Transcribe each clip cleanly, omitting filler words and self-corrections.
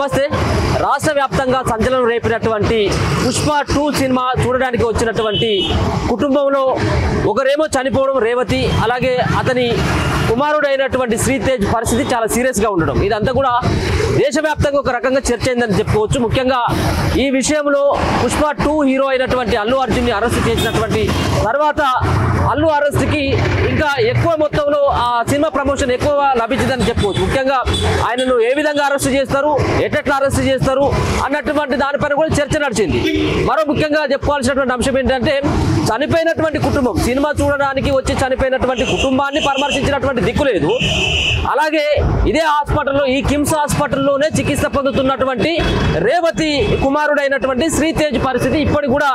నమస్తే. రాష్ట్ర వ్యాప్తంగా సంచలనం రేపినటువంటి పుష్ప 2 సినిమా చూడడానికి వచ్చినటువంటి కుటుంబంలో ఒకరేమో చనిపోవడం రేవతి, అలాగే అతని కుమారుడైనటువంటి శ్రీతేజ్ పరిస్థితి చాలా సీరియస్గా ఉండడం, ఇదంతా కూడా దేశవ్యాప్తంగా ఒక రకంగా చర్చ అయిందని చెప్పుకోవచ్చు. ముఖ్యంగా ఈ విషయంలో పుష్ప 2 హీరో అయినటువంటి అల్లు అర్జున్ని అరెస్ట్ చేసినటువంటి తర్వాత అల్లు అరెస్ట్కి ఇంకా ఎక్కువ మొత్తంలో ఆ సినిమా ప్రమోషన్ ఎక్కువ లభించిందని చెప్పుకోవచ్చు. ముఖ్యంగా ఆయనను ఏ విధంగా అరెస్ట్ చేస్తారు, ఎట్లా అరెస్ట్ చేస్తారు అన్నటువంటి దానిపైన కూడా చర్చ నడిచింది. మరో ముఖ్యంగా చెప్పుకోవాల్సినటువంటి అంశం ఏంటంటే, చనిపోయినటువంటి కుటుంబం, సినిమా చూడడానికి వచ్చి చనిపోయినటువంటి కుటుంబాన్ని పరామర్శించినటువంటి దిక్కు లేదు. అలాగే ఇదే హాస్పిటల్లో, ఈ కిమ్స్ హాస్పిటల్లోనే చికిత్స పొందుతున్నటువంటి రేవతి కుమారుడైనటువంటి శ్రీతేజ్ పరిస్థితి ఇప్పటికి కూడా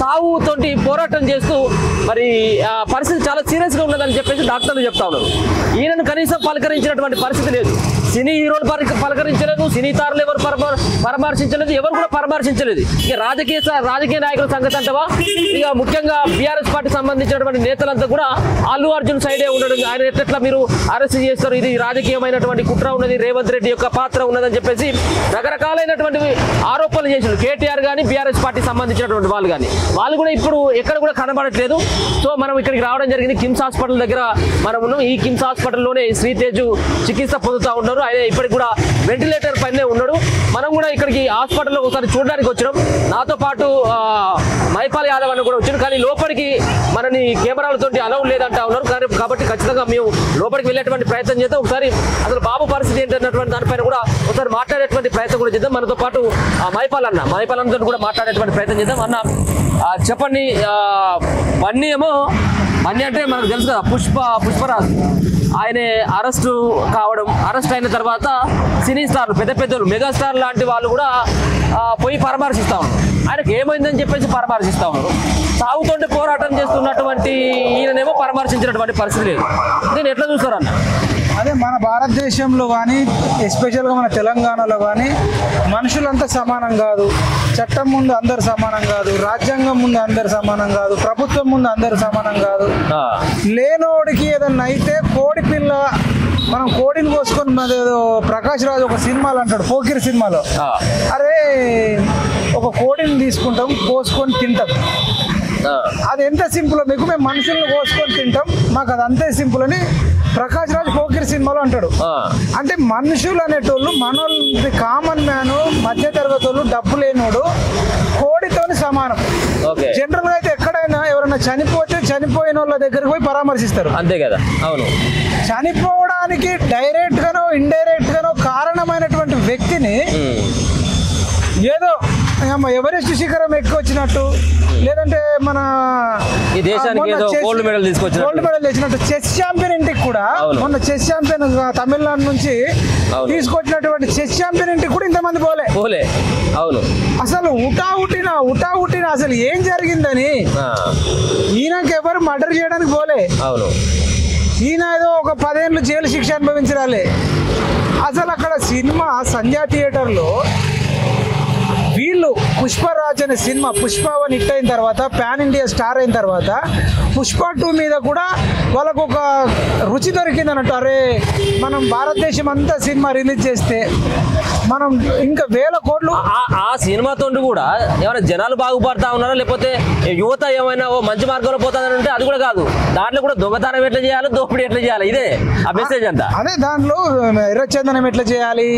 చావుతోటి పోరాటం చేస్తూ మరి పరిస్థితి చాలా సీరియస్గా ఉన్నదని చెప్పేసి డాక్టర్లు చెప్తా ఉన్నారు. ఈయనను కనీసం పలకరించినటువంటి పరిస్థితి లేదు. సినీ హీరోలు పలకరించలేదు, సినీ తారులు ఎవరు పరామర్శించలేదు, ఎవరు కూడా పరామర్శించలేదు. ఇక రాజకీయ నాయకుల సంగతి అంటవా, ఇక ముఖ్యంగా బీఆర్ఎస్ పార్టీ సంబంధించినటువంటి నేతలంతా కూడా అల్లు అర్జున్ సైడే ఉండడం, ఆయన ఎట్లా మీరు అరెస్ట్ చేస్తారు, ఇది రాజకీయమైనటువంటి కుట్ర ఉన్నది, రేవంత్ రెడ్డి యొక్క పాత్ర ఉన్నదని చెప్పేసి రకరకాలైనటువంటి ఆరోపణలు చేశారు. కేటీఆర్ కానీ బీఆర్ఎస్ పార్టీ సంబంధించినటువంటి వాళ్ళు కానీ, వాళ్ళు కూడా ఇప్పుడు ఎక్కడ కూడా కనబడట్లేదు. సో మనం ఇక్కడికి రావడం జరిగింది. కిమ్స్ హాస్పిటల్ దగ్గర మనం ఉన్నాం. ఈ కిమ్స్ హాస్పిటల్లోనే శ్రీతేజ్ చికిత్స పొందుతూ ఉన్నారు. ఆయన ఇప్పటికి కూడా వెంటిలేటర్ పైనే ఉన్నాడు. మనం కూడా ఇక్కడికి హాస్పిటల్లో ఒకసారి చూడడానికి వచ్చినాం. నాతో పాటు మైపాల్ యాదవ్ అని కూడా వచ్చాడు. కానీ లోపలికి మనని కెమెరాలతో అలౌ లేదంటా ఉన్నారు. కాబట్టి ఖచ్చితంగా మేము లోపలికి వెళ్ళేటువంటి ప్రయత్నం చేద్దాం. ఒకసారి అసలు బాబు పరిస్థితి ఏంటన్నటువంటి దానిపైన కూడా ఒకసారి మాట్లాడేటువంటి ప్రయత్నం కూడా చేద్దాం. మనతో పాటు మైపాల్ అన్నతో కూడా మాట్లాడేటువంటి ప్రయత్నం చేద్దాం. అన్న చెప్పండి, బన్నీ అంటే మనకు తెలుసు కదా, పుష్పరాజ్ ఆయన అరెస్ట్ అయిన తర్వాత సినీ స్టార్లు, పెద్దలు మెగాస్టార్ లాంటి వాళ్ళు కూడా పోయి పరామర్శిస్తా ఉన్నారు. ఆయనకు ఏమైందని చెప్పేసి పరామర్శిస్తా ఉన్నారు. సాగుతోటి పోరాటం చేస్తున్నటువంటి ఈయననేమో పరామర్శించినటువంటి పరిస్థితి లేదు. నేను ఎట్లా చూస్తారన్న? అదే మన భారతదేశంలో కానీ ఎస్పెషల్గా మన తెలంగాణలో కానీ మనుషులంతా సమానం కాదు. చట్టం ముందు అందరు సమానం కాదు, రాజ్యాంగం ముందు అందరు సమానం కాదు, ప్రభుత్వం ముందు అందరు సమానం కాదు. లేనోడికి ఏదన్నా అయితే కోడి పిల్ల, మనం కోడిని కోసుకొని ఏదో ప్రకాష్ రాజు ఒక సినిమాలో అంటాడు, పోకిరి సినిమాలో, అరే ఒక కోడిని తీసుకుంటాం, కోసుకొని తింటాం, అది ఎంత సింపుల్ మీకు, మేము మనుషులను కోసుకొని తింటాం, మాకు అది అంతే సింపుల్ అని ప్రకాష్ రాజ్ పోకిరి సినిమాలో అంటాడు. అంటే మనుషులు అనేటోళ్ళు, మనోళ్ళది కామన్ మ్యాన్, మధ్య తరగతి వాళ్ళు, డబ్బు లేనోడు కోడితోని సమానం. జనరల్ గా అయితే ఎక్కడైనా ఎవరైనా చనిపోతే చనిపోయిన వాళ్ళ దగ్గరికి పోయి పరామర్శిస్తారు, అంతే కదా. అవును, చనిపోవడానికి డైరెక్ట్ గానో ఇండైరెక్ట్ గానో కారణమైనటువంటి వ్యక్తిని ఏదో ఎవరెస్ట్ శిఖరం ఎక్కొచ్చినట్టు, లేదంటే మన గోల్డ్ మెడల్ తెచ్చినట్టు, చెస్ ఛాంపియన్ ఇంటికి కూడా మొన్న చెస్ ఛాంపియన్ తమిళనాడు నుంచి తీసుకొచ్చినటువంటి చెస్ ఛాంపియన్ ఇంటికి కూడా ఇంతమంది పోలే. అవును, అసలు ఉటా అసలు ఏం జరిగిందని ఈయనకి ఎవరు మర్డర్ చేయడానికి పోలే. అవును, ఈయన ఏదో ఒక 10 ఏళ్ళు జైలు శిక్ష అనుభవించాలి. అసలు అక్కడ సినిమా సంధ్యా థియేటర్లో వీళ్ళు పుష్పరాజ్ అనే సినిమా పుష్ప 1 హిట్ అయిన తర్వాత, పాన్ ఇండియా స్టార్ అయిన తర్వాత పుష్ప 2 మీద కూడా వాళ్ళకు ఒక రుచి దొరికింది అన్నట్టు. అరే మనం భారతదేశం అంతా సినిమా రిలీజ్ చేస్తే మనం ఇంకా 1000 కోట్లు. ఆ సినిమాతో కూడా ఏమైనా జనాలు బాగుపడతా ఉన్నారా, లేకపోతే యువత ఏమైనా మంచి మార్గంలో పోతుందని అంటే అది కూడా కాదు. దాంట్లో కూడా దొంగతనం ఎట్లా చేయాలి, దోపిడీ ఎట్లా చేయాలి, ఇదే ఆ మెసేజ్ అంతా. అదే దాంట్లో ఎర్రచందనం ఎట్లా చేయాలి,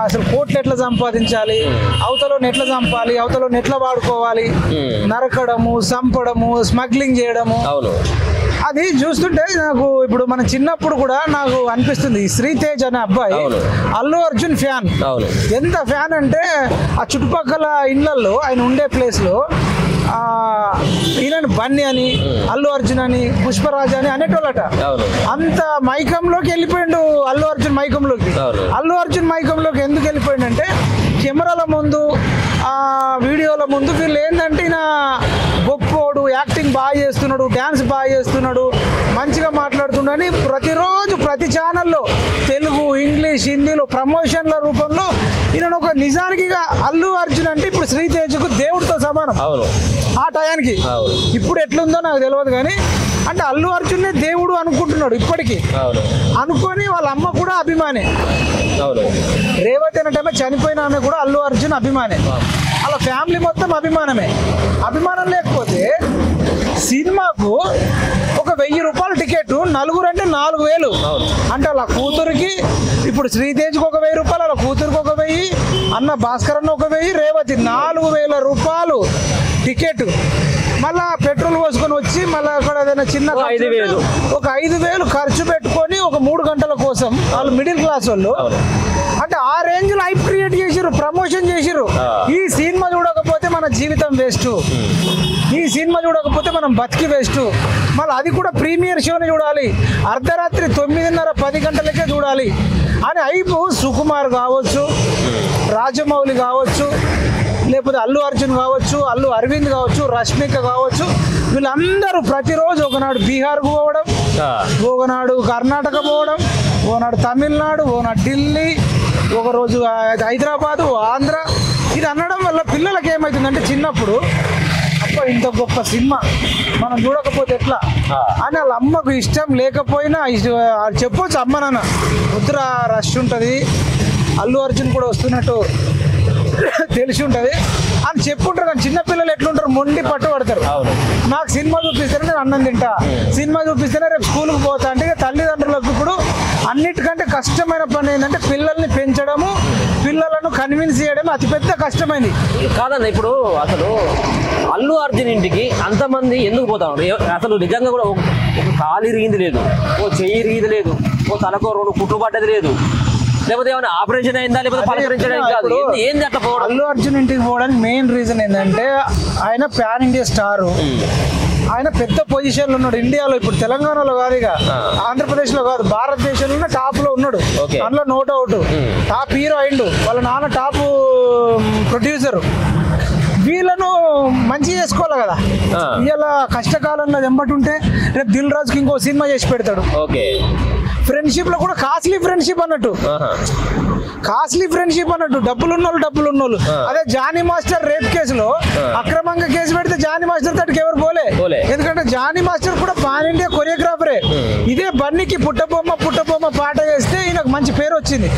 అసలు కోట్లు ఎట్లా సంపాదించాలి, అవతలను ఎట్లా చంపాలి, అవతలను ఎట్లా వాడుకోవాలి, నరకడము, చంపడము, స్మగ్లింగ్ చేయడము. అది చూస్తుంటే నాకు ఇప్పుడు మన చిన్నప్పుడు కూడా నాకు అనిపిస్తుంది, శ్రీతేజ్ అనే అబ్బాయి అల్లు అర్జున్ ఫ్యాన్. ఎంత ఫ్యాన్ అంటే ఆ చుట్టుపక్కల ఇళ్లలో ఆయన ఉండే ప్లేస్లో ఈయన బన్నీ అని, అల్లు అర్జున్ అని, పుష్పరాజ్ అని అనేటోళ్ళట. అంత మైకంలోకి వెళ్ళిపోయిండు అల్లు అర్జున్ మైకంలోకి. అల్లు అర్జున్ మైకంలోకి ఎందుకు వెళ్ళిపోయిండు అంటే, కెమెరాల ముందు, వీడియోల ముందు వీళ్ళు ఏంటంటే ఈయన గొప్పోడు, యాక్టింగ్ బాగా చేస్తున్నాడు, డ్యాన్స్ బాగా చేస్తున్నాడు, మంచిగా మాట్లాడుతున్నాడు అని ప్రతిరోజు ప్రతి ఛానల్లో తెలుగు, ఇంగ్లీష్, హిందీలో ప్రమోషన్ల రూపంలో ఈయన ఒక నిజానికి అల్లు అర్జున్ అంటే ఇప్పుడు శ్రీతేజకు దేవుడితో సమానం ఆ టయానికి. ఇప్పుడు ఎట్లుందో నాకు తెలియదు కానీ అంటే అల్లు అర్జున్ దేవుడు అనుకుంటున్నాడు ఇప్పటికీ. అనుకొని వాళ్ళ అమ్మ కూడా అభిమానే. రేవతి అనే టైం చనిపోయిన ఆమె కూడా అల్లు అర్జున్ అభిమానే. అలా ఫ్యామిలీ మొత్తం అభిమానమే. అభిమానం లేకపోతే సినిమాకు ఒక 1000 రూపాయల టికెట్, నలుగురు అంటే 4000. అంటే వాళ్ళ కూతురికి ఇప్పుడు శ్రీతేజ్కి ఒక 1000 రూపాయలు, వాళ్ళ కూతురికి ఒక 1000, అన్న భాస్కర్ అన్న ఒక 1000, రేవతి 4000 రూపాయలు టికెట్. మళ్ళా పెట్రోల్ పోసుకొని వచ్చి మళ్ళీ అక్కడ ఏదైనా చిన్న 5000 ఒక 5000 ఖర్చు పెట్టుకొని ఒక 3 గంటల కోసం వాళ్ళు మిడిల్ క్లాస్ వాళ్ళు అంటే ఆ రేంజ్ లో హైప్ క్రియేట్ చేసిర్రు, ప్రమోషన్ చేసిర్రు. ఈ సినిమా చూడకపోతే మన జీవితం వేస్ట్, ఈ సినిమా చూడకపోతే మనం బతికి వేస్ట్. మళ్ళీ అది కూడా ప్రీమియర్ షోని చూడాలి, అర్ధరాత్రి 9:30 10 గంటలకే చూడాలి అని హైప్. సుకుమార్ కావచ్చు, రాజమౌళి కావచ్చు, లేకపోతే అల్లు అర్జున్ కావచ్చు, అల్లు అరవింద్ కావచ్చు, రష్మిక కావచ్చు, వీళ్ళందరూ ప్రతిరోజు ఒకనాడు బీహార్కు పోవడం, ఒకనాడు కర్ణాటక పోవడం, ఒకనాడు తమిళనాడు, ఒకనాడు ఢిల్లీ, ఒకరోజు హైదరాబాదు, ఆంధ్ర. ఇది అనడం వల్ల పిల్లలకి ఏమవుతుందంటే చిన్నప్పుడు అబ్బా ఇంత గొప్ప సినిమా మనం చూడకపోతే ఎట్లా అని వాళ్ళ అమ్మకు ఇష్టం లేకపోయినా చెప్పొచ్చు, అమ్మ నాన్న వద్దురా రష్ ఉంటుంది, అల్లు అర్జున్ కూడా వస్తున్నట్టు తెలిసి ఉంటుంది అని చెప్పుంటారు. కానీ చిన్నపిల్లలు ఎట్లుంటారు, మొండి పట్టుబడతారు. నాకు సినిమా చూపిస్తేనే నేను అన్నం తింటా, సినిమా చూపిస్తేనే రేపు స్కూల్కి పోతా అంటే తల్లిదండ్రులకు ఇప్పుడు అన్నిటికంటే కష్టమైన పని ఏంటంటే పిల్లల్ని పెంచడము, పిల్లలను కన్విన్స్ చేయడం అతిపెద్ద కష్టమైంది కాదన్న. ఇప్పుడు అసలు అల్లు అర్జున్ ఇంటికి అంతమంది ఎందుకు పోతారు? అసలు నిజంగా కూడా ఒక కాలు ఇరిగింది లేదు, ఓ చెయ్యి ఇరిగింది లేదు, ఓ తలకు 2 కుట్లు పడ్డది లేదు, లేకపోతే ఏమైనా ఆపరేషన్ అయిందా, లేకపోతే పలకరించడం కాదు, ఏంది అట్లా పోవడం? అల్లు అర్జున్ ఇంటికి పోవడానికి మెయిన్ రీజన్ ఏంటంటే ఆయన పాన్ ఇండియా స్టారు, ఆయన పెద్ద పొజిషన్లో ఉన్నాడు ఇండియాలో. ఇప్పుడు తెలంగాణలో కాదు, ఇక ఆంధ్రప్రదేశ్ లో కాదు, భారతదేశంలో టాప్ లో ఉన్నాడు. అందులో నో డౌట్ టాప్ హీరో అయిండు, వాళ్ళ నాన్న టాప్ ప్రొడ్యూసర్. వీళ్ళను మంచి చేసుకోవాలి కదా. ఇవాళ కష్టకాలంలో ఎంబటుంటే రేపు దిల్ రాజుకి ఇంకో సినిమా చేసి పెడతాడు. ఫ్రెండ్షిప్ లో కూడా కాస్ట్లీ ఫ్రెండ్షిప్ అన్నట్టు, కాస్ట్లీ ఫ్రెండ్షిప్ అన్నట్టు, డబ్బులు ఉన్నోళ్ళు. అదే జానీ మాస్టర్ రేప్ కేసులో అక్రమంగా కేసు పెడితే జానీ మాస్టర్ తట్టుకు ఎవరు పోలే, ఎందుకంటే జానీ మాస్టర్ కూడా పాన్ ఇండియా కొరియోగ్రాఫరే. ఇదే బన్నీకి పుట్టబొమ్మ పాట చేస్తే ఈయనకు మంచి పేరు వచ్చింది,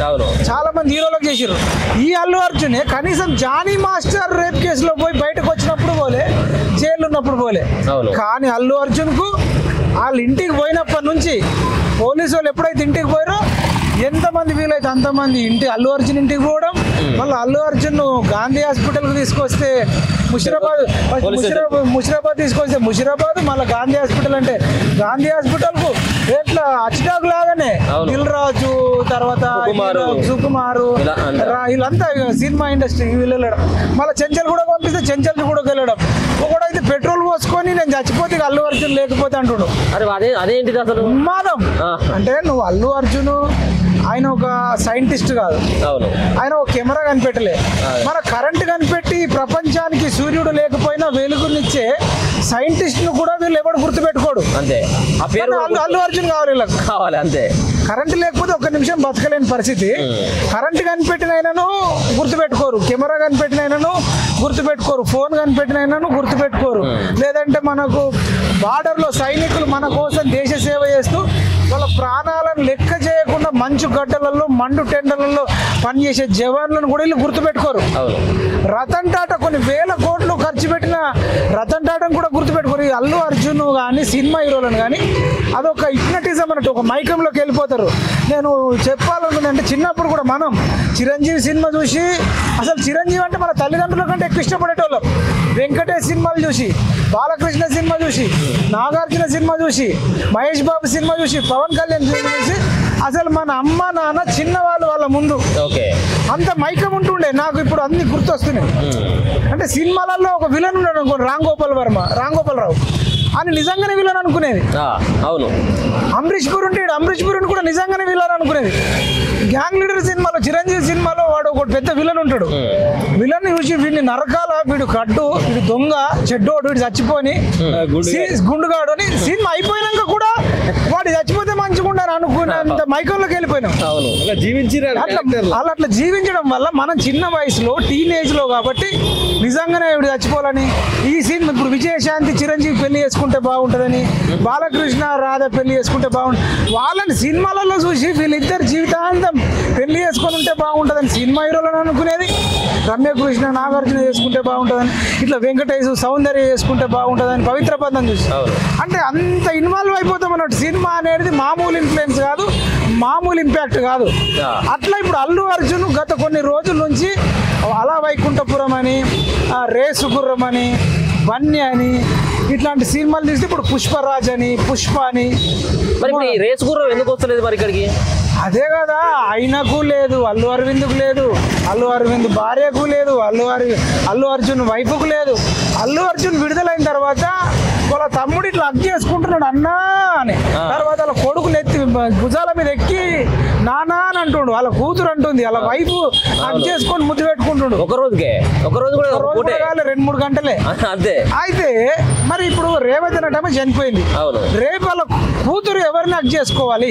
చాలా మంది హీరోలకు చేసిర్రు. ఈ అల్లు అర్జునే కనీసం జానీ మాస్టర్ రేప్ కేసులో పోయి బయటకు వచ్చినప్పుడు పోలే, జైలు ఉన్నప్పుడు పోలే. కానీ అల్లు అర్జున్ కు వాళ్ళ ఇంటికి పోయినప్పటి నుంచి పోలీసు వాళ్ళు ఎప్పుడైతే ఇంటికి పోయారో ఎంతమంది వీలైతే అంతమంది అల్లు అర్జున్ ఇంటికి పోవడం. మళ్ళీ అల్లు అర్జున్ గాంధీ హాస్పిటల్కి తీసుకొస్తే ముషిరాబాద్ తీసుకొస్తే ముషిరాబాద్, మళ్ళీ గాంధీ హాస్పిటల్ అంటే గాంధీ హాస్పిటల్కు ఎట్లా అచ్చిటాకు లాగానే దిల్ రాజు, తర్వాత సుకుమారు, వీళ్ళంతా సినిమా ఇండస్ట్రీకి వెళ్ళడం. మళ్ళీ చెంచల్ కూడా పంపిస్తే చెంచల్ కూడా వెళ్ళడం. ఒకడైతే పెట్రోల్ పోసుకొని నేను చచ్చిపోతే అల్లు అర్జున్ లేకపోతే అంటుడు. అదేంటిది అసలు ఉన్మాదం అంటే? నువ్వు అల్లు అర్జున్ ఆయన ఒక సైంటిస్ట్ కాదు, ఆయన ఒక కెమెరా కనిపెట్టలే. మన కరెంట్ కనిపెట్టి ప్రపంచానికి సూర్యుడు లేకపోయినా వెలుగునిచ్చే సైంటిస్ట్ ను కూడా వీళ్ళు ఎవరు గుర్తుపెట్టుకోడు. అంతే, అల్లు అర్జున్ కావాలి అంతే. కరెంట్ లేకపోతే 1 నిమిషం బతకలేని పరిస్థితి. కరెంట్ కనిపెట్టిన ఆయనను గుర్తుపెట్టుకోరు, కెమెరా కనిపెట్టిన ఆయనను గుర్తుపెట్టుకోరు, ఫోన్ కనిపెట్టిన ఆయనను గుర్తుపెట్టుకోరు. లేదంటే మనకు బార్డర్ లో సైనికులు మన కోసం దేశ సేవ చేస్తూ వాళ్ళ ప్రాణాలను లెక్క చేయకుండా మంచు గడ్డలలో మండు టెండలలో పనిచేసే జవాన్లను కూడా వీళ్ళు గుర్తుపెట్టుకోరు. రతన్ టాటా కొన్ని వేల కోట్లు ఖర్చు పెట్టిన రతన్ టాటాను కూడా గుర్తుపెట్టుకోరు. అల్లు అర్జున్ కానీ సినిమా హీరోలను కానీ అదొక హిప్నటిజం అన్నట్టు, ఒక మైకంలోకి వెళ్ళిపోతారు. నేను చెప్పాలనుకుంటే చిన్నప్పుడు కూడా మనం చిరంజీవి సినిమా చూసి, అసలు చిరంజీవి అంటే మన తల్లిదండ్రుల కంటే ఎక్కువ ఇష్టపడేటోళ్ళం. వెంకటేష్ సినిమాలు చూసి, బాలకృష్ణ సినిమా చూసి, నాగార్జున సినిమా చూసి, మహేష్ బాబు సినిమా చూసి, పవన్ కళ్యాణ్ సినిమా చూసి, అసలు మన అమ్మ నాన్న చిన్నవాళ్ళు వాళ్ళ ముందు అంత మైకం ఉంటుండే. నాకు ఇప్పుడు అన్ని గుర్తొస్తున్నాయి. అంటే సినిమాలలో ఒక విలన్ ఉన్నాడు అనుకోండి, రామ్ గోపాల్ రావు అని నిజంగానే విలన్ అనుకునేది. అవును, అమరీష్ పురి ఉంటాడు, అమరీష్ పురిని కూడా నిజంగానే విలన్ అనుకునేది. గ్యాంగ్ లీడర్ సినిమాలో, చిరంజీవి సినిమాలో వాడు ఒక పెద్ద విలన్ ఉంటాడు. విలన్ చూసి వీడిని నరకాల, వీడు కడ్డు, వీడు దొంగ, చెడ్డోడు, వీడు చచ్చిపోని గుండుగాడు అని సినిమా అయిపోయినాక కూడా వాడు చచ్చిపోతే మంచిగా ఉండని అనుకునేంత మైకంలోకి వెళ్ళిపోయినాం. అట్లా జీవించడం వల్ల మనం చిన్న వయసులో టీనేజ్ లో కాబట్టి నిజంగానే ఇవి చచ్చిపోవాలని ఈ సీన్ ఇప్పుడు విజయశాంతి చిరంజీవి పెళ్లి చేసుకుంటే బాగుంటుందని, బాలకృష్ణ రాధ పెళ్లి చేసుకుంటే బాగుంటుంది, వాళ్ళని సినిమాలలో చూసి వీళ్ళిద్దరు జీవితాంతం పెళ్లి చేసుకొని ఉంటే బాగుంటుందని సినిమా హీరోలను అనుకునేది. రమ్యకృష్ణ నాగార్జున చేసుకుంటే బాగుంటుందని, ఇట్లా వెంకటేష్ సౌందర్య చేసుకుంటే బాగుంటుందని పవిత్ర బంధం చూసి అంటే అంత ఇన్వాల్వ్ అయిపోతాం అన్నట్టు. సినిమా అనేది మామూలు ఇన్ఫ్లుయెన్స్ కాదు, మామూలు ఇంపాక్ట్ కాదు. అట్లా ఇప్పుడు అల్లు అర్జున్ గత కొన్ని రోజుల నుంచి అలా వైకుంఠపురం అని, రేసు గుర్రం అని, బన్నీ అని ఇట్లాంటి సినిమాలు తీసి ఇప్పుడు పుష్పరాజ్ అని, పుష్ప అని. మరి రేసు గుర్రం ఎందుకు వస్తలేదు మరి ఇక్కడికి? అదే కదా, ఆయనకు లేదు, అల్లు అరవింద్కు లేదు, అల్లు అరవింద్ భార్యకు లేదు, అల్లు అర్జున్ వైఫ్కు లేదు. అల్లు అర్జున్ విడుదలైన తర్వాత వాళ్ళ తమ్ముడు ఇట్లా హగ్ చేసుకుంటున్నాడు అన్నా అని, తర్వాత వాళ్ళ కొడుకులు ఎత్తి భుజాల మీద ఎక్కి నానా అని అంటుండు, వాళ్ళ కూతురు అంటుంది, వాళ్ళ వైఫ్ హగ్ చేసుకొని ముద్దు పెట్టుకుంటుండు. ఒక రోజు కూడా 2-3 గంటలే అంతే. అయితే మరి ఇప్పుడు రేవతి నటమ చనిపోయింది, రేపు వాళ్ళ కూతురు ఎవరిని హగ్ చేసుకోవాలి?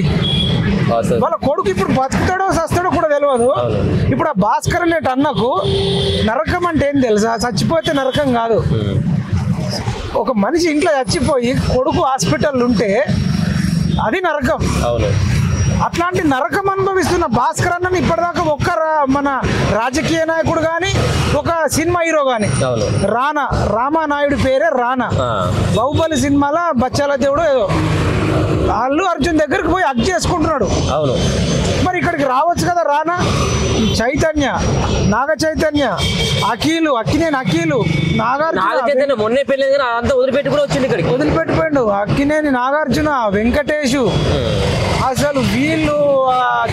వాళ్ళ కొడుకు ఇప్పుడు బతుకుతాడో సస్తాడో కూడా తెలియదు. ఇప్పుడు ఆ భాస్కర్ అనేటి అన్నకు నరకం అంటే ఏం తెలుసా? చచ్చిపోతే నరకం కాదు. ఒక మనిషి ఇంట్లో చచ్చిపోయి కొడుకు హాస్పిటల్ ఉంటే అది నరకం. అట్లాంటి నరకం అనుభవిస్తున్న భాస్కర్ అన్నని ఇప్పటిదాకా మన రాజకీయ నాయకుడు కానీ ఒక సినిమా హీరో కానీ, రామానాయుడు పేరే రానా, బాహుబలి సినిమాలో బచ్చాల దేవుడు ఏదో అల్లు అర్జున్ దగ్గరికి పోయి హగ్ చేసుకుంటున్నాడు. మరి ఇక్కడికి రావచ్చు కదా రానా? చైతన్య, నాగ చైతన్య, అక్కినేని అఖిలు, నాగార్జున మొన్నే పెళ్లి అంతా వదిలిపెట్టి కూడా వచ్చింది ఇక్కడికి, వదిలిపెట్టిపోయిండు. అక్కినేని నాగార్జున, వెంకటేష్, అసలు వీళ్ళు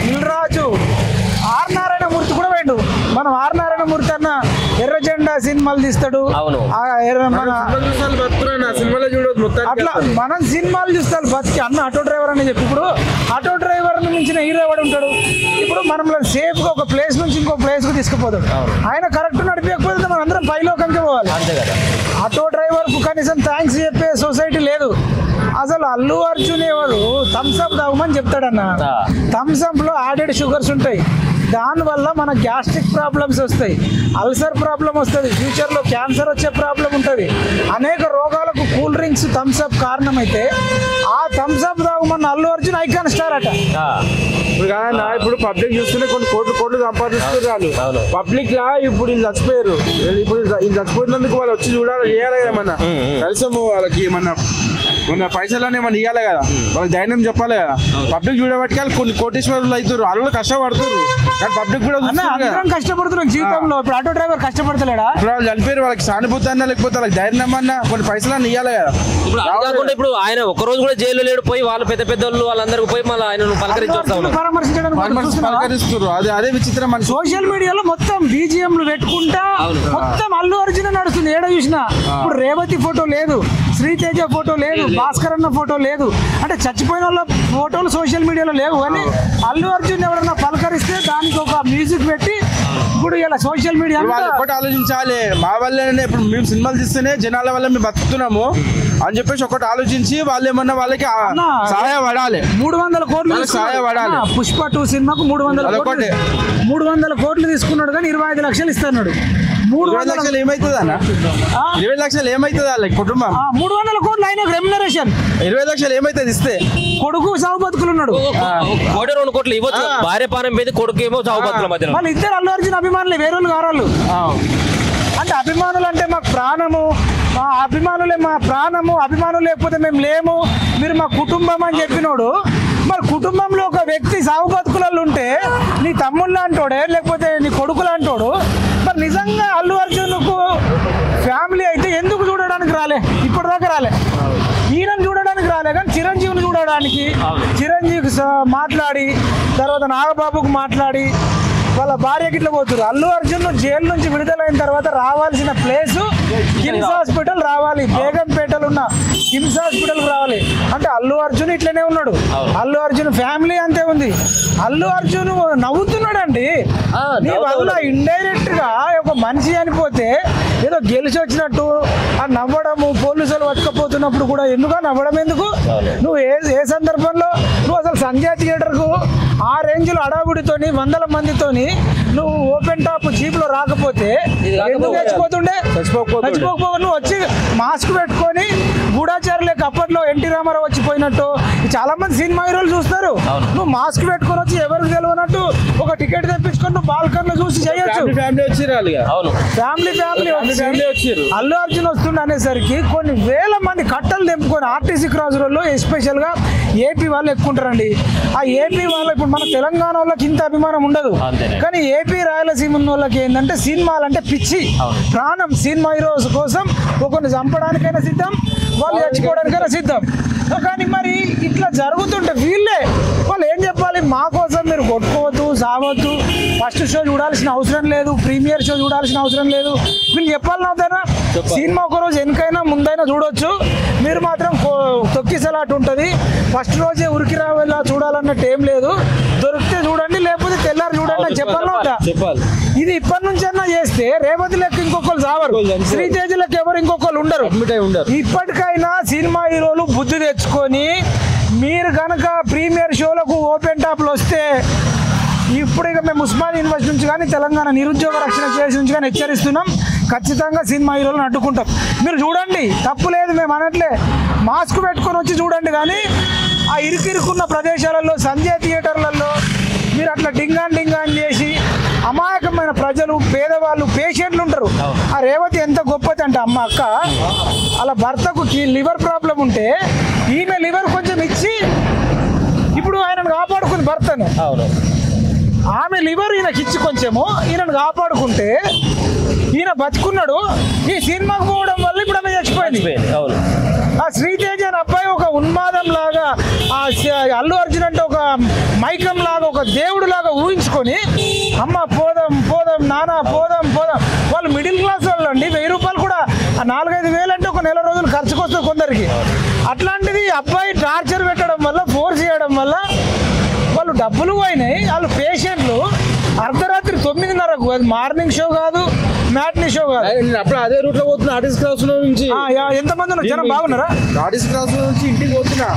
దిల్ రాజు, ఆర్ నారాయణమూర్తి కూడా పోయిండు. మనం ఆర్ నారాయణమూర్తి అన్న ఎర్ర జెండా సినిమాలు తీస్తాడు, అట్లా మనం సినిమాలు చూస్తాం బతికి. అన్న ఆటో డ్రైవర్ అని చెప్పి ఇప్పుడు ఆటో డ్రైవర్ మించిన హీరో ఎవడు ఉంటాడు? ఇప్పుడు మనం సేఫ్ గా ఒక ప్లేస్ నుంచి ఇంకో ప్లేస్ కు తీసుకుపోతాం. ఆయన కరెక్ట్ నడిపకపోతే మనం అందరం పైలోకంకే పోవాలి. ఆటో డ్రైవర్ కు కనీసం థ్యాంక్స్ చెప్పే సొసైటీ లేదు. అసలు అల్లు అర్జున్ ఎవరు థమ్స్అప్ తాగమని చెప్తాడన్న, థమ్స్అప్ లో యాడెడ్ షుగర్స్ ఉంటాయి, దానివల్ల మన గ్యాస్ట్రిక్ ప్రాబ్లమ్స్ వస్తాయి, అల్సర్ ప్రాబ్లం వస్తుంది, ఫ్యూచర్లో క్యాన్సర్ వచ్చే ప్రాబ్లం ఉంటుంది. అనేక రోగాలకు కూల్ డ్రింక్స్ థమ్స్అప్ కారణమైతే ఆ థమ్స్అప్ తాగమన్న అల్లు అర్జున్ ఐకాన్ స్టార్ అట. ఇప్పుడు పబ్లిక్ చూస్తూనే కొన్ని కోట్లు సంపాదిస్తున్నారు. పబ్లిక్ లా ఇప్పుడు వీళ్ళు చచ్చిపోయారు, ఇప్పుడు వీళ్ళు చచ్చిపోయినందుకు వాళ్ళు వచ్చి చూడాలి, చేయాలి కదా, ఏమన్నా కనీసం వాళ్ళకి మన పైసలు ఏమన్నా ఇవ్వాలి కదా, వాళ్ళకి ధైర్యం చెప్పాలి కదా. పబ్లిక్ చూడబట్టి కొన్ని కోటీశ్వరులు అవుతారు, వాళ్ళు కష్టపడుతున్నారు, కానీ పబ్లిక్ కూడా కష్టపడుతున్నాం జీవితంలో. ఇప్పుడు ఆటో డ్రైవర్ కష్టపడతలేడా? ఇప్పుడు వాళ్ళు చనిపోయారు, వాళ్ళకి సానుభూతి అన్నా లేకపోతే వాళ్ళకి ధైర్యం అన్నా కొన్ని పైసలు అన్న ఇవ్వాలి కదా. ఇప్పుడు ఆయన ఒక రోజు కూడా జైల్లో లేడు, పోయి వాళ్ళు పెద్ద వాళ్ళందరూ పోయి మళ్ళీ ఆయన పలకరిస్తారు. అదే విచిత్రం. సోషల్ మీడియాలో మొత్తం బీజిఎంలు పెట్టుకుంటా మొత్తం అల్లు అర్జున్ నడుస్తుంది. ఏడ చూసినా ఇప్పుడు రేవతి ఫోటో లేదు, శ్రీతేజ ఫోటో లేదు, భాస్కర్ అన్న ఫోటో లేదు. అంటే చచ్చిపోయిన వాళ్ళ ఫోటోలు సోషల్ మీడియాలో లేవు, కానీ అల్లు అర్జున్ ఎవరన్నా పలకరిస్తే దానికి ఒక మ్యూజిక్ పెట్టి ఇప్పుడు ఇలా సోషల్ మీడియా ఒకటి ఆలోచించాలి. మా వల్లనే ఇప్పుడు మేము సినిమాలు తీస్తేనే జనాల వల్ల మేము బతుకుతున్నాము అని చెప్పేసి ఒకటి ఆలోచించి వాళ్ళు ఏమన్నా వాళ్ళకి సహాయపడాలి. 300 కోట్లు సహాయపడాలి. పుష్ప 2 సినిమాకు 300 కోట్లు తీసుకున్నాడు, కానీ 25 లక్షలు ఇస్తున్నాడు. 20 లక్షలు ఏమైతుంది అన్న? 20 లక్షలు ఏమైతుంది వాళ్ళకి కుటుంబం? 300 కోట్లు ఆయన రెమ్యునరేషన్. 20 లక్షలు ఏమైతుంది ఇస్తే? కొడుకు సాగు బతుకులు ఉన్నాడు, 1-2 కోట్లు ఇవ్వచ్చు. భార్య పానం మీద కొడుకు ఏమో సాగు బతుకుల మధ్య. వాళ్ళు ఇద్దరు అల్లు అర్జున్ అభిమానులు, వేరేళ్ళు కారాళ్ళు. అంటే అభిమానులు అంటే మాకు ప్రాణము, మా అభిమానులే మా ప్రాణము, అభిమానులు లేకపోతే మేము లేము, మీరు మా కుటుంబం అని చెప్పినోడు. మరి కుటుంబంలో ఒక వ్యక్తి సాగు బతుకులలో ఉంటే నీ తమ్ముళ్ళు అంటోడే లేకపోతే నీ కొడుకులు అంటోడు. మరి నిజంగా అల్లు అర్జున్కు ఫ్యామిలీ అయితే ఎందుకు చూడడానికి రాలే? ఇప్పటిదాకా రాలే. ఈయనను చూడడానికి రాలే, కానీ చిరంజీవిని చూడడానికి, చిరంజీవి మాట్లాడి తర్వాత నాగబాబుకు మాట్లాడి వాళ్ళ భార్యకి ఇట్లా పోతున్నారు. అల్లు అర్జున్ జైలు నుంచి విడుదలైన తర్వాత రావాల్సిన ప్లేసు కిమ్స్ హాస్పిటల్ రావాలి, బేగంపేటలో ఉన్న కిమ్స్ హాస్పిటల్ రావాలి. అంటే అల్లు అర్జున్ ఇట్లనే ఉన్నాడు, అల్లు అర్జున్ ఫ్యామిలీ అంతే ఉంది. అల్లు అర్జున్ నవ్వుతున్నాడండి. నీ వల్ల ఇండైరెక్ట్ గా ఒక మనిషి అనిపోతే ఏదో గెలిచి వచ్చినట్టు ఆ నవ్వడము, పోలీసులు పట్టుకపోతున్నప్పుడు కూడా ఎందుకు నవ్వడం? ఎందుకు? నువ్వు ఏ సందర్భంలో నువ్వు అసలు సంజయ్ థియేటర్కు ఆ రేంజ్లో అడావుడితోని 100 మందితోని నువ్వు ఓపెన్ టాప్ జీప్లో రాకపోతే ఎందుకు చచ్చిపోతుండే? చచ్చిపోకపో నువ్వు వచ్చి మాస్క్ పెట్టుకొని గూఢాచారులకు అప్పట్లో ఎన్టీ రామారావు వచ్చిపోయినట్టు చాలా మంది సినిమా హీరోలు చూస్తారు. నువ్వు మాస్క్ పెట్టుకొని వచ్చి ఎవరికి తెలియనట్టు ఒక టికెట్ తెప్పించుకొని నువ్వు బాల్కన్ లో చూసి చేయొచ్చు. ఫ్యామిలీ వచ్చారు. అల్లు అర్జున్ వస్తుండే అనేసరికి కొన్ని వేల మంది కట్టలు తెంపుకొని ఆర్టీసీ క్రాస్ రోడ్ లో ఎస్పెషల్ గా ఏపీ వాళ్ళు ఎక్కుంటారండి. ఆ ఏపీ వాళ్ళు ఇప్పుడు మన తెలంగాణ వాళ్ళకి ఇంత అభిమానం ఉండదు, కానీ ఏపీ రాయలసీమ ఉన్న వాళ్ళకి ఏంటంటే సినిమాలంటే పిచ్చి ప్రాణం. సినిమా హీరోస్ కోసం ఒకరిని చంపడానికైనా సిద్ధం, వాళ్ళు చచ్చిపోవడానికైనా సిద్ధం. కానీ మరి ఇట్లా జరుగుతుంటే వాళ్ళు ఏం చెప్పాలి? మా కోసం మీరు కొట్టుకోవద్దు, సావద్దు, ఫస్ట్ షో చూడాల్సిన అవసరం లేదు, ప్రీమియర్ షో చూడాల్సిన అవసరం లేదు, వీళ్ళు చెప్పాలని అవుతారా? సినిమా ఒకరోజు వెనకైనా ముందైనా చూడొచ్చు, మీరు మాత్రం తొక్కిసలాట ఉంటుంది. ఫస్ట్ రోజే ఉరికి రావేలా చూడాలన్నట్టు ఏం లేదు. దొరికితే చూడండి, లేకపోతే తెల్లారి చూడండి అని చెప్పాలి. ఇది ఇప్పటి నుంచి అన్నా చేస్తే రేవతి లెక్క ఇంకొకరు చావరు, శ్రీతేజ లెక్క ఎవరు ఇంకొకరు ఉండరు. ఇప్పటికైనా సినిమా హీరోలు బుద్ధి తెచ్చుకొని మీరు కనుక ప్రీమియర్ షోలకు ఓపెన్ టాప్లు వస్తే, ఇప్పుడు ఇక మేము ఉస్మానియా యూనివర్సిటీ నుంచి కానీ తెలంగాణ నిరుద్యోగ రక్షణ చేసి నుంచి కానీ హెచ్చరిస్తున్నాం, ఖచ్చితంగా సినిమా హీరోలను అడ్డుకుంటాం. మీరు చూడండి, తప్పు లేదు, మేము అనట్లే, మాస్క్ పెట్టుకొని వచ్చి చూడండి. కానీ ఆ ఇరుకిరుకున్న ప్రదేశాలలో సంజయ్ థియేటర్లలో మీరు అట్లా డింగాన్ చేసి అమాయకమైన ప్రజలు, పేదవాళ్ళు, పేషెంట్లు ఉంటారు. ఆ రేవతి ఎంత గొప్పది అంటే అమ్మ అక్క అలా భర్తకు లివర్ ప్రాబ్లం ఉంటే ఈమె లివర్ కొంచెం ఇచ్చి ఇప్పుడు ఆయనను కాపాడుకుంది భర్తను. ఆమె లివర్ ఈయనకి ఇచ్చి కొంచెము ఈయనను కాపాడుకుంటే ఈయన బతుకున్నాడు. ఈ సినిమాకు పోవడం వల్ల ఇప్పుడు ఆమె చచ్చిపోయింది. ఆ శ్రీతేజ అనే అబ్బాయి ఒక ఉన్మాదం లాగా, ఆ అల్లు అర్జున్ అంటే ఒక మైకం లాగా, ఒక దేవుడు లాగా ఊహించుకొని అమ్మ పోదాం పోదాం నానా పోదాం పోదాం. వాళ్ళు మిడిల్ క్లాస్ వాళ్ళు అండి, 1000 రూపాయలు కూడా 4-5 వేలు అంటే ఒక నెల రోజులు ఖర్చుకు వస్తుంది కొందరికి. అట్లాంటిది అబ్బాయి టార్చర్ పెట్టడం వల్ల, ఫోర్స్ చేయడం వల్ల వాళ్ళు డబ్బులు పోయినాయి. వాళ్ళు పేషెంట్లు అర్ధరాత్రి 9:30కు, అది మార్నింగ్ షో కాదు, మ్యాట్నీ షో కాదు. అప్పుడు అదే రూట్ లో పోతున్నా, ఆర్టిస్ట్ క్రాస్ నుంచి. ఎంతమంది ఉన్నారు జనం? బాగున్నారా? ఆర్టిస్ట్ క్రాస్ నుంచి ఇంటికి పోతున్నా,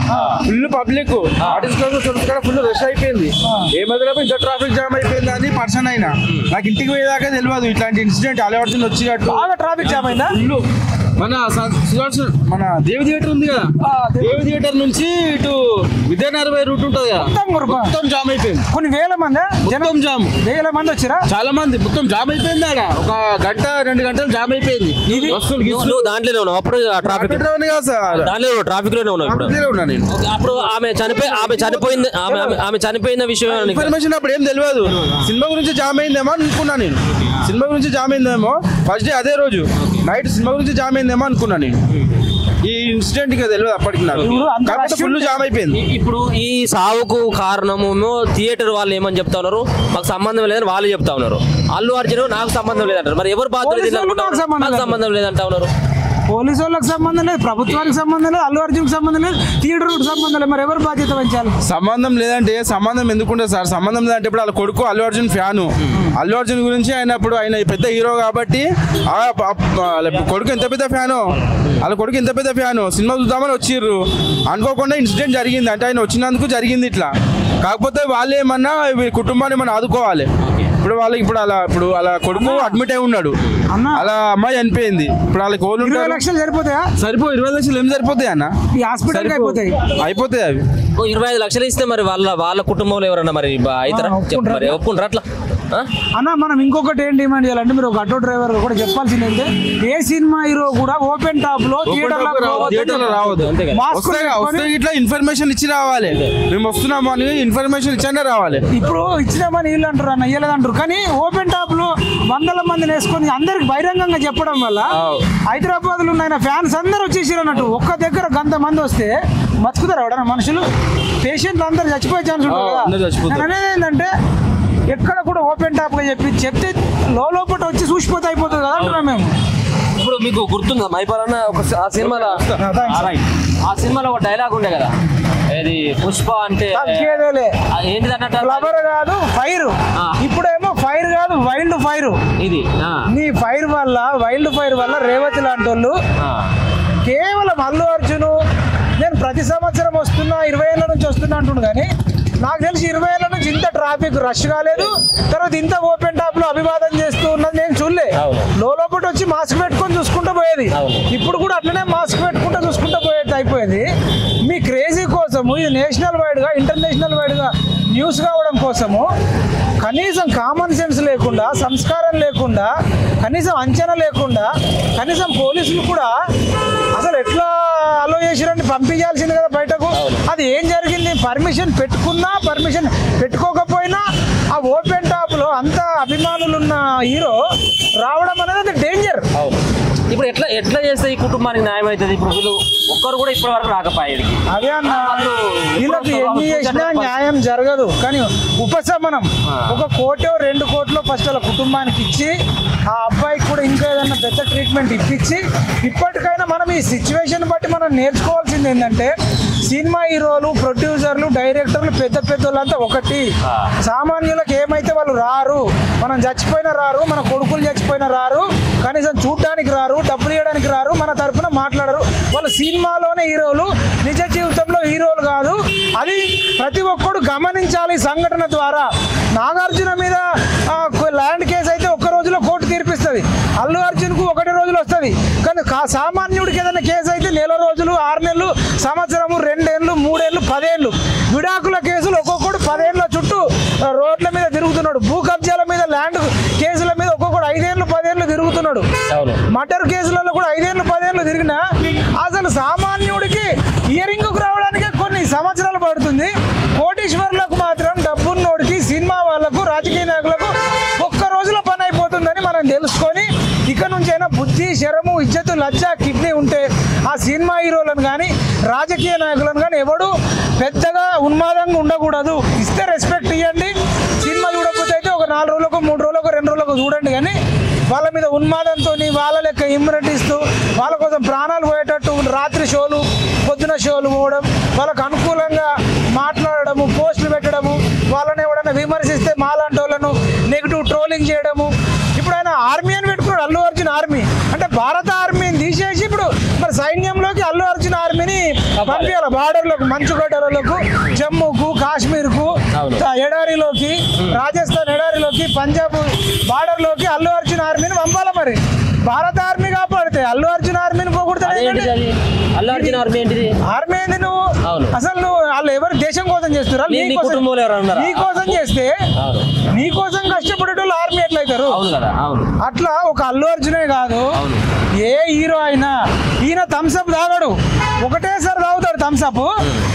full public. Artist cross full rush అయిపోయింది. ఏ మధ్యలో ఇంత ట్రాఫిక్ జామ్ అయిపోయింది అని పర్సన్ అయినా నాకు ఇంటికి పోయేదాకా తెలియదు ఇట్లాంటి ఇన్సిడెంట్ అల్లు అర్జున్ వచ్చినట్టు. బాగా ట్రాఫిక్ జామ్ అయిందా? మన దేవి థియేటర్ ఉంది కదా, దేవి థియేటర్ నుంచి ఇటు విద్యానగర్ రూట్ ఉంటుంది కదా, మొత్తం జామ్ అయిపోయింది. కొన్ని వేల మంది జనం, జామ్, వేల మంది వచ్చారా? చాలా మంది, మొత్తం జామ్ అయిపోయింది. ఆడ ఒక 1-2 గంటలు జామ్ అయిపోయింది. దాంట్లోనే ఉన్నావు అప్పుడు? ట్రాఫిక్ దాంట్లో ట్రాఫిక్ లోనే ఉన్నావు ఇప్పుడు? అప్పుడు ఆమె చనిపోయిన విషయం ఇన్ఫర్మేషన్ అప్పుడు ఏం తెలియదు. సినిమా గురించి జామ్ అయిందేమో అనుకున్నా నేను. సినిమా గురించి జామ్ అయిందేమో ఫస్ట్ డే, అదే రోజు నైట్ సినిమా గురించి జామ్ అయిందేమో అనుకున్నా నేను. ఈ ఇన్సిడెంట్ గా తెలియదు అప్పటికి నాకు, కాకపోతే ఫుల్ జామ్ అయిపోయింది. ఇప్పుడు ఈ సావుకు కారణము థియేటర్ వాళ్ళు ఏమని చెప్తా ఉన్నారు? మాకు సంబంధం లేదని వాళ్ళు చెప్తా ఉన్నారు. అల్లు అర్జున్ నాకు సంబంధం లేదంటారు. మరి ఎవరు బాధ్యత? నాకు సంబంధం లేదంటా ఉన్నారు. పోలీసు వాళ్ళకి సంబంధం లేదు, ప్రభుత్వానికి సంబంధం లేదు, అల్లు అర్జున్కి సంబంధం లేదు, థియేటర్ సంబంధం లేదు. మరి ఎవరు బాధ్యత వహించాలి? సంబంధం లేదంటే సంబంధం ఎందుకుంటుంది సార్? సంబంధం లేదంటే ఇప్పుడు వాళ్ళ కొడుకు అల్లు అర్జున్ ఫ్యాను. అల్లు అర్జున్ గురించి ఆయన పెద్ద హీరో కాబట్టి కొడుకు ఎంత పెద్ద ఫ్యాను, వాళ్ళ కొడుకు ఎంత పెద్ద ఫ్యాను. సినిమా చూద్దామని వచ్చిర్రు, అనుకోకుండా ఇన్సిడెంట్ జరిగింది. అంటే ఆయన వచ్చినందుకు జరిగింది ఇట్లా. కాకపోతే వాళ్ళు ఏమన్నా కుటుంబాన్ని మనం ఆదుకోవాలి. ఇప్పుడు అలా కొడుకు అడ్మిట్ అయి ఉన్నాడు, అలా అమ్మాయి చనిపోయింది. ఇప్పుడు వాళ్ళకి 20 లక్షలు సరిపోతాయా? 20 లక్షలు ఏం సరిపోతాయి అన్న? ఈ హాస్పిటల్ అయిపోతాయి అవి. 25 లక్షలు ఇస్తే మరి వాళ్ళ కుటుంబంలో ఎవరన్నా మరి మరి ఒప్పుకుంటారా అట్లా? అన్న మనం ఇంకొకటి ఏం డిమాండ్ చేయాలంటే, మీరు ఒక ఆటో డ్రైవర్ కూడా చెప్పాల్సింది ఏంటంటే, ఏ సినిమా హీరో కూడా ఓపెన్ టాప్ లో థియేటర్ లో రావద్దు. ఇట్లా ఇన్ఫర్మేషన్ ఇచ్చి రావాలి, మేము వస్తున్నాము అని ఇన్ఫర్మేషన్ ఇచ్చానే రావాలి. ఇప్పుడు ఇచ్చినామని వీళ్ళు అంటారు, అన్న ఇయ్యలేదంటారు. కానీ ఓపెన్ టాప్ లో 100 మందిని వేసుకొని అందరికి బహిరంగంగా చెప్పడం వల్ల హైదరాబాద్ లో ఉన్న ఫ్యాన్స్ అందరూ వచ్చేసారు అన్నట్టు. ఒక్క దగ్గర 100 మంది వస్తే బతుకుతారు ఎవడన్నా మనుషులు? పేషెంట్లు అందరు చచ్చిపోయే ఛాన్స్ ఉంటుంది కదా. అనేది ఏంటంటే ఎక్కడ కూడా ఓపెన్ టాప్ గా చెప్తే లోపల వచ్చి చూసిపోతే అయిపోతుంది కదా అంటున్నాం మేము. ఇప్పుడు మీకు గుర్తుందా మైపాలన్న ఆ సినిమాలో ఒక డైలాగ్ ఉండే కదా, ఏది పుష్ప అంటే ఏంటిదన్నట్టు? ఫ్లవర్ కాదు ఫైర్. ఇప్పుడేమో ఫైర్ కాదు వైల్డ్ ఫైర్. ఇది నీ ఫైర్ వల్ల, వైల్డ్ ఫైర్ వల్ల రేవతి లాంటి వాళ్ళు కేవలం అల్లు అర్జున్ నేను ప్రతి సంవత్సరం వస్తున్నా 20 ఏళ్ళ నుంచి వస్తున్నా అంటుండు, కానీ నాకు తెలిసి 20 ఏళ్ళ నుంచి ఇంత ట్రాఫిక్ రష్ కాలేదు. తర్వాత ఇంత ఓపెన్ టాప్ లో అభివాదం చేస్తూ ఉన్నది నేను చూడలే. లోపల వచ్చి మాస్క్ పెట్టుకొని చూసుకుంటూ పోయేది. ఇప్పుడు కూడా అట్లనే మాస్క్ పెట్టుకుంటూ చూసుకుంటూ పోయేది అయిపోయింది. మీ క్రేజీ కోసము ఇది నేషనల్ వైడ్ గా ఇంటర్నేషనల్ వైడ్ గా న్యూస్ కావడం కోసము కనీసం కామన్ సెన్స్ లేకుండా, సంస్కారం లేకుండా, కనీసం అంచనా లేకుండా, కనీసం పోలీసులు కూడా అసలు ఎట్లా అలో చేసిరండి, పంపించాల్సింది కదా బయటకు. అది ఏం జరిగింది? పర్మిషన్ పెట్టుకున్నా పర్మిషన్ పెట్టుకోకపోయినా ఆ ఓపెన్ టాప్ లో అంత అభిమానులు ఉన్న హీరో రావడం అనేది అది డేంజర్. ఇప్పుడు ఎట్లా చేస్తే ఈ కుటుంబానికి న్యాయం అవుతుంది? ఇప్పుడు వీళ్ళు ఒక్కరు కూడా ఇప్పటి వరకు రాకపోయాడు. అదే అన్న, వీళ్ళకి ఎన్ని చేసినా న్యాయం జరగదు. కానీ ఉపశమనం 1 కోటో 2 కోట్లో ఫస్ట్ వాళ్ళ కుటుంబానికి ఇచ్చి ఆ అబ్బాయికి కూడా ఇంకా ఏదైనా పెద్ద ట్రీట్మెంట్ ఇప్పించి, ఇప్పటికైనా మనం ఈ సిచ్యువేషన్ బట్టి మనం నేర్చుకోవాల్సింది ఏంటంటే సినిమా హీరోలు, ప్రొడ్యూసర్లు, డైరెక్టర్లు పెద్ద వాళ్ళంతా ఒకటి. సామాన్యులకు ఏమైతే వాళ్ళు రారు, మనం చచ్చిపోయినా రారు, మన కొడుకులు చచ్చిపోయినా రారు, కనీసం చూడడానికి రారు, డబ్బులు ఇవ్వడానికి రారు, మన తరఫున మాట్లాడరు. వాళ్ళు సినిమాలోనే హీరోలు, నిజ జీవితంలో హీరోలు కాదు. అది ప్రతి ఒక్కడు గమనించాలి. సంఘటన ద్వారా నాగార్జున మీద ల్యాండ్ కేసు అయితే 1 రోజులో కోర్టు తీర్పిస్తుంది. అల్లు అర్జున్కు 1 రోజులో వస్తుంది. కానీ సామాన్యుడికి ఏదైనా కేసు అయితే 1 నెల రోజులు, 6 నెలలు, సంవత్సరము, 2 ఏళ్ళు, 3 ఏళ్ళు, 10 ఏళ్ళు. విడాకుల కేసులు ఒక్కొక్కడు 10 ఏళ్ళ చుట్టూ రోడ్ల మీద తిరుగుతున్నాడు. భూ కబ్జాల మీద, ల్యాండ్ కేసుల మీద ఒక్కొక్కడు 5 ఏళ్ళు, 10 ఏళ్ళు తిరుగుతున్నాడు. మర్డర్ కేసులలో కూడా 5 ఏళ్ళు, 10 ఏళ్ళు తిరిగినా అసలు సామాన్యుడికి హియరింగ్ రావడానికి కొన్ని సంవత్సరాలు పడుతుంది. కోటీశ్వర్లకు మాత్రం, డబ్బున్నోడికి, సినిమా వాళ్ళకు, రాజకీయ నాయకులకు 1 రోజులో పని అయిపోతుందని మనం తెలుసుకొని ఇక నుంచైనా బుద్ధి, శరము, ఇజ్జతు, లజ్జ, కిడ్నీ ఉంటే ఆ సినిమా హీరోలను కానీ, రాజకీయ నాయకులను కానీ ఎవడు పెద్దగా ఉన్మాదంగా ఉండకూడదు. ఇస్తే రెస్పెక్ట్ ఇవ్వండి. సినిమా చూడకపోతే అయితే ఒక 4 రోజులకు, 3 రోజులకు, 2 రోజులకు చూడండి. కానీ వాళ్ళ మీద ఉన్మాదంతో వాళ్ళ లెక్క ఇమ్యూనిటీస్తూ వాళ్ళ కోసం ప్రాణాలు పోయేటట్టు రాత్రి షోలు, పొద్దున షోలు పోవడం, వాళ్ళకు అనుకూలంగా మాట్లాడడము, పోస్టులు పెట్టడము, వాళ్ళని ఎవడైనా విమర్శిస్తే మాలాంటి వాళ్ళను నెగిటివ్ ట్రోలింగ్ చేయడము. ఇప్పుడు ఆయన ఆర్మీ అని పెట్టుకున్నాడు, అల్లు అర్జున్ ఆర్మీ. అంటే భారత ఆర్మీని తీసేసి ఇప్పుడు మరి సైన్యంలోకి అల్లు అర్జున్ ఆర్మీని పంపించాలి. బార్డర్లకు, మంచుగడ్డలకు, జమ్మూకు, కాశ్మీర్కు, ఎడారిలోకి, రాజస్థాన్ ఎడారిలోకి, పంజాబ్ బార్డర్లోకి అల్లు అర్జున్ ఆర్మీని పంపాలి. మరి భారత ఆర్మీ కాపాడితే అల్లు అర్జున్ ఆర్మీని పోగొడతాడు. అల్లు అర్జున్ ఆర్మీ ఏంటిది? ఆర్మీ ఏంది? నువ్వు అసలు నువ్వు వాళ్ళు ఎవరు దేశం కోసం చేస్తున్నారు? నీ కోసం చేస్తే నీ కోసం కష్టపడేటోళ్ళు ఆర్మీ ఎట్లయితారు? అట్లా ఒక అల్లు అర్జునే కాదు, ఏ హీరో అయినా ఈయన థమ్స్అప్ తాగాడు, ఒకటేసారి తాగుతాడు థమ్స్అప్.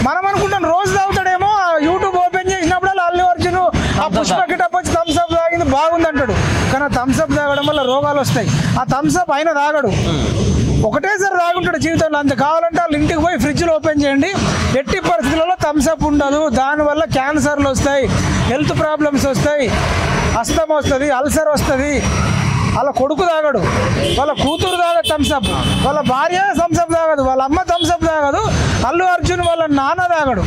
మనం అనుకుంటాం రోజు తాగుతాడేమో. యూట్యూబ్ ఓపెన్ చేసినప్పుడు అల్లు అర్జున్ ఆ పుష్పకి టప్ వచ్చి థమ్స్అప్ తాగింది బాగుంది అంటాడు. కానీ ఆ థమ్స్అప్ తాగడం వల్ల రోగాలు వస్తాయి. ఆ థమ్స్అప్ ఆయన తాగడు, ఒకటేసారి తాగుంటాడు జీవితంలో. అంత కావాలంటే వాళ్ళు ఇంటికి పోయి ఫ్రిడ్జ్లో ఓపెన్ చేయండి. ఎట్టి పరిస్థితులలో థమ్స్అప్ ఉండదు. దానివల్ల క్యాన్సర్లు వస్తాయి, హెల్త్ ప్రాబ్లమ్స్ వస్తాయి, అస్తమా వస్తుంది, అల్సర్ వస్తుంది. వాళ్ళ కొడుకు తాగడు, వాళ్ళ కూతురు తాగదు థమ్స్అప్, వాళ్ళ భార్య థమ్స్అప్ తాగదు, వాళ్ళ అమ్మ థమ్స్అప్ తాగదు. అల్లు అర్జున్ వాళ్ళ నాన్న తాగడు.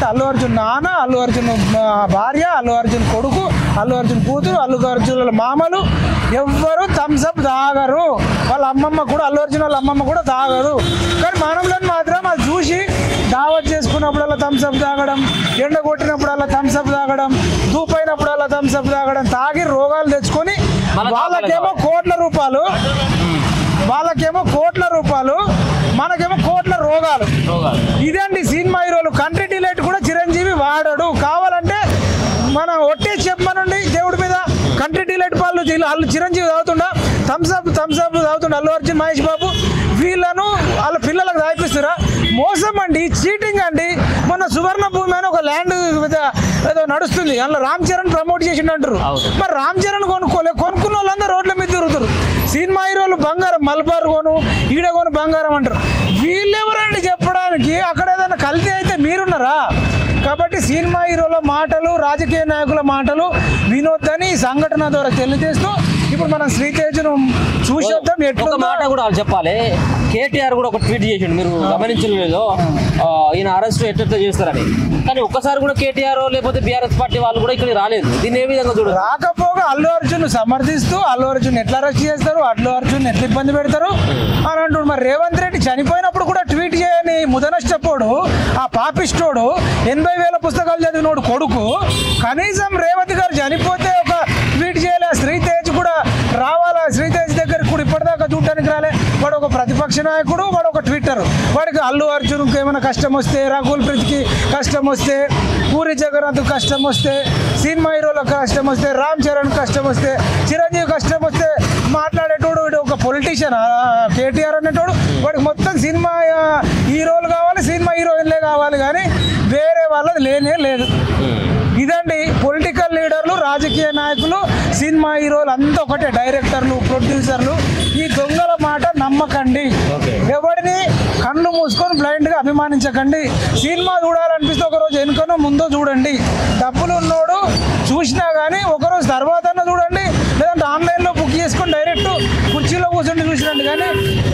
అల్లు అర్జున్ నాన్న, అల్లు అర్జున్ భార్య, అల్లు అర్జున్ కొడుకు, అల్లు అర్జున్ కూతురు, అల్లు అర్జున్ వాళ్ళ మామలు ఎవ్వరు థమ్స్అప్ తాగరు. వాళ్ళ అమ్మమ్మ కూడా, అల్లు అర్జున్ వాళ్ళ అమ్మమ్మ కూడా తాగదు. కానీ మానవులను మాత్రం అది చూసి దావత్ చేసుకున్నప్పుడల్లా థమ్స్అప్ తాగడం, ఎండ కొట్టినప్పుడల్లా థమ్స్అప్ తాగడం, దూపైనప్పుడల్లా థమ్స్అప్ తాగడం, తాగి రోగాలు తెచ్చుకొని వాళ్ళకేమో కోట్ల రూపాయలు, మనకేమో కోట్ల రోగాలు. ఇదండి సినిమా హీరోలు. కంట్రీ డిలైట్ కూడా చిరంజీవి వాడడు. కావాలంటే మన ఒట్టే చెప్పమనండి దేవుడి మీద. కంట్రీ డిలైట్ పాలు అల్లు చిరంజీవి తాగుతుండా, థమ్స్అప్ తాగుతుండ అల్లు అర్జున్, మహేష్ బాబు. వీళ్ళను వాళ్ళ పిల్లలకు తాగిపిస్తారా? మోసం అండి, చీటింగ్ అండి. మొన్న సువర్ణ భూమి అని ఒక ల్యాండ్ ఏదో నడుస్తుంది, అందులో రామ్ చరణ్ ప్రమోట్ చేసిండు అంటారు. మరి రామ్ చరణ్ కొనుక్కున్న వాళ్ళందరూ రోడ్ల మీద తిరుగుతారు. సినిమా హీరోలు బంగారం, మలబార్ కొను, ఈడ కొను బంగారం అంటారు. వీళ్ళెవరండి చెప్పడానికి? అక్కడ ఏదైనా కల్తీ అయితే మీరున్నారా? కాబట్టి సినిమా హీరోల మాటలు, రాజకీయ నాయకుల మాటలు వినొద్దని సంఘటన ద్వారా తెలియజేస్తూ ఇప్పుడు మనం శ్రీతేజను చూసేద్దాం. ఒక ఎట్లా మాట కూడా చెప్పాలి, కేటీఆర్ కూడా ఒక ట్వీట్ చేసిండు, మీరు గమనించలేదు, ఈయన అరెస్ట్ ఎట్లా చేస్తారని. కానీ ఒక్కసారి కూడా కేటీఆర్ లేకపోతే బీఆర్ఎస్ పార్టీ వాళ్ళు కూడా ఇక్కడ రాలేదు. దీన్ని ఏ విధంగా చూడరు? రాకపోగా అల్లు అర్జున్ సమర్థిస్తూ అల్లు అర్జున్ ఎట్లా అరెస్ట్ చేస్తారు, అల్లు అర్జున్ ఎట్లా ఇబ్బంది పెడతారు అని అంటుడు. మరి రేవంత్ రెడ్డి చనిపోయినప్పుడు కూడా ట్వీట్ చేయని ముదనష్టపోడు, ఆ పాపిస్టోడు, 80,000 పుస్తకాలు చదివినోడు కొడుకు కనీసం రేవంత్ గారు చనిపోతే ఒక ట్వీట్ చేయలే. శ్రీతేజ్ కూడా రావాలా, శ్రీతేజ్ దగ్గరికి కూడా ఇప్పటిదాకా చూడటానికి రాలే. వాడు ఒక ప్రతిపక్ష నాయకుడు, వాడు ఒక ట్విట్టర్. వాడికి అల్లు అర్జున్కి ఏమైనా కష్టం వస్తే, రఘుల్ ప్రీత్కి కష్టం వస్తే, పూరి జగన్నాథ్ కష్టం వస్తే, సినిమా హీరోలకు కష్టం వస్తే, రామ్ చరణ్ కష్టం వస్తే, చిరంజీవి కష్టం వస్తే మాట్లాడేటోడు వీడు ఒక పొలిటీషియన్. కేటీఆర్ అనేటోడు వాడికి మొత్తం సినిమా హీరోలు కావాలి, సినిమా హీరోయిన్లే కావాలి, కానీ వేరే వాళ్ళది లేనే లేదు. ఇదండి పొలిటికల్ లీడర్లు, రాజకీయ నాయకులు, సినిమా హీరోలు అంతా ఒకటే, డైరెక్టర్లు, ప్రొడ్యూసర్లు. ఈ దొంగల మాట నమ్మకండి, ఎవరిని కళ్ళు మూసుకొని బ్లైండ్గా అభిమానించకండి. సినిమా చూడాలనిపిస్తే ఒకరోజు వెనుకనో ముందో చూడండి. డబ్బులు ఉన్నోడు చూసినా కానీ ఒకరోజు తర్వాత చూడండి, లేదంటే ఆన్లైన్లో బుక్ చేసుకొని డైరెక్ట్ కుర్చీలో కూర్చొని చూసినండి. కానీ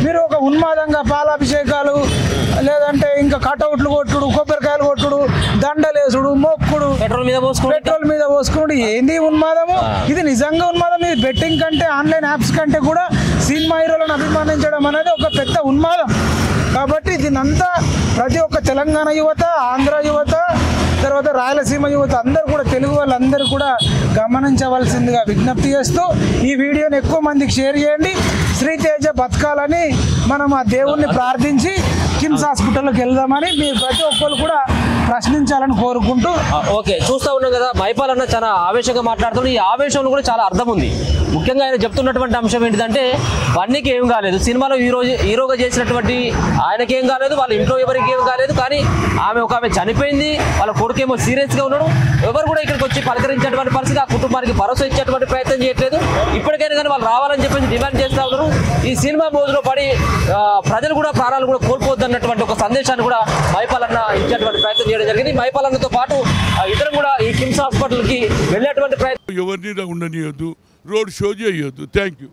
మీరు ఒక ఉన్మాదంగా పాలాభిషేకాలు, లేదంటే ఇంకా కటౌట్లు కొట్టుడు, కొబ్బరికాయలు కొట్టుడు, దండలేసుడు, మొక్కుడు, పెట్రోల్ మీద పోసుకుడు, ఏంది ఉన్మాదము? ఇది నిజంగా ఉన్మాదం. ఇది బెట్టింగ్ కంటే, ఆన్లైన్ యాప్స్ కంటే కూడా సినిమా హీరోలను అభిమానించడం అనేది ఒక పెద్ద ఉన్మాదం. కాబట్టి దీనంతా ప్రతి ఒక్క తెలంగాణ యువత, ఆంధ్ర యువత, తర్వాత రాయలసీమ యువత అందరూ కూడా, తెలుగు వాళ్ళందరూ కూడా గమనించవలసిందిగా విజ్ఞప్తి చేస్తూ ఈ వీడియోని ఎక్కువ మందికి షేర్ చేయండి. శ్రీతేజ బతకాలని మనం ఆ దేవుణ్ణి ప్రార్థించి కిమ్స్ హాస్పిటల్కి వెళ్దామని మీరు ప్రతి ఒక్కరు కూడా ప్రశ్నించాలని కోరుకుంటూ. ఓకే, చూస్తూ ఉన్నాం కదా, మైపాల్ అన్న చాలా ఆవేశంగా మాట్లాడుతున్నాడు. ఈ ఆవేశంలో కూడా చాలా అర్థం ఉంది. ముఖ్యంగా ఆయన చెప్తున్నటువంటి అంశం ఏంటిదంటే, బన్నీకి ఏం కాలేదు, సినిమాలో హీరోగా చేసినటువంటి ఆయనకి ఏం కాలేదు, వాళ్ళ ఇంట్లో ఎవరికి ఏం కాలేదు, కానీ ఆమె చనిపోయింది, వాళ్ళ కొడుకేమో సీరియస్గా ఉన్నాడు. ఎవరు కూడా ఇక్కడికి వచ్చి పలకరించేటువంటి పరిస్థితి, ఆ కుటుంబానికి భరోసా ఇచ్చేటువంటి ప్రయత్నం చేయట్లేదు. ఇప్పటికైనా కానీ వాళ్ళు రావాలని చెప్పేసి డిమాండ్ చేస్తూ ఉన్నారు. ఈ సినిమా మోజులో పడి ప్రజలు కూడా ప్రాణాలు కూడా కోల్పోవద్దు అన్నటువంటి ఒక సందేశాన్ని కూడా మైపాల్ అన్న ఇచ్చేటువంటి ప్రయత్నం చేయడం జరిగింది. మైపాల్ అన్నతో పాటు ఇద్దరు కూడా ఈ కిమ్స్ హాస్పిటల్కి వెళ్ళేటువంటి ప్రయత్నం. ఎవరిని ఉండనియొద్దు, రోడ్ షో చేయొద్దు. Thank you.